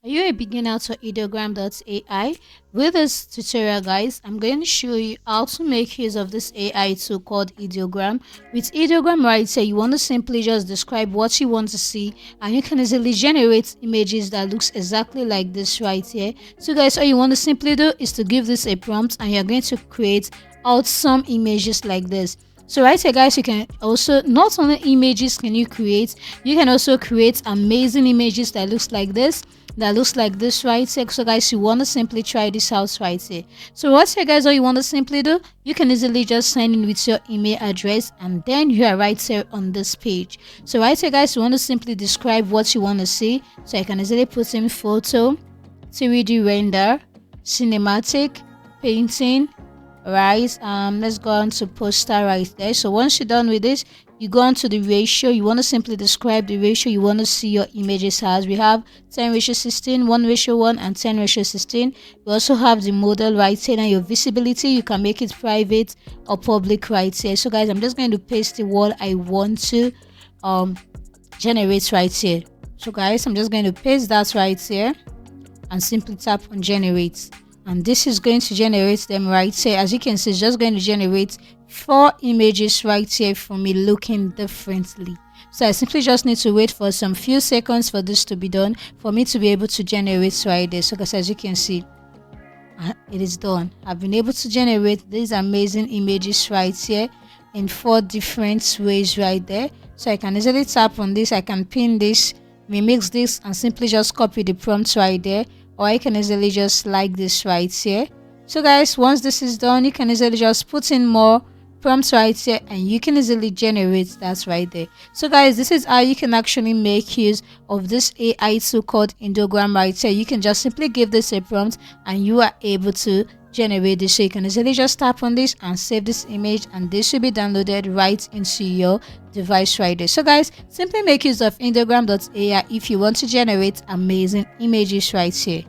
Are you a beginner to ideogram.ai? With this tutorial, guys, I'm going to show you how to make use of this AI tool called ideogram. With ideogram right here, you want to simply just describe what you want to see, and you can easily generate images that looks exactly like this right here. So guys, all you want to simply do is to give this a prompt, and you're going to create out some images like this. So right here, guys, you can also, not only images can you can also create amazing images that looks like this, right here. So guys, you want to simply try this out right here. So what here, guys, all you want to simply do, you can easily just sign in with your email address, and then you are right here on this page. So right here, guys, you want to simply describe what you want to see. So I can easily put in photo, 3D render, cinematic, painting, right. Let's go on to poster right there. So once you're done with this, you go on to the ratio. You want to simply describe the ratio you want to see your images as. We have 10:16, 1:1, and 10:16. We also have the model right here, and your visibility, you can make it private or public right here. So guys, I'm just going to paste the wall I want to generate right here. So guys, I'm just going to paste that right here and simply tap on generate, and this is going to generate them right here. As you can see, it's just going to generate 4 images right here for me looking differently. So I simply just need to wait for some few seconds for this to be done, for me to be able to generate right there. So guys, as you can see, it is done. I've been able to generate these amazing images right here in 4 different ways right there. So I can easily tap on this, I can pin this, mimics this, and simply just copy the prompt right there, or I can easily just like this right here. So guys, once this is done, you can easily just put in more prompts right here, and you can easily generate that right there. So guys, this is how you can actually make use of this AI tool called ideogram right here. You can just simply give this a prompt, and you are able to generate this. So you can easily just tap on this and save this image, and this should be downloaded right into your device right there. So guys, simply make use of ideogram.ai if you want to generate amazing images right here.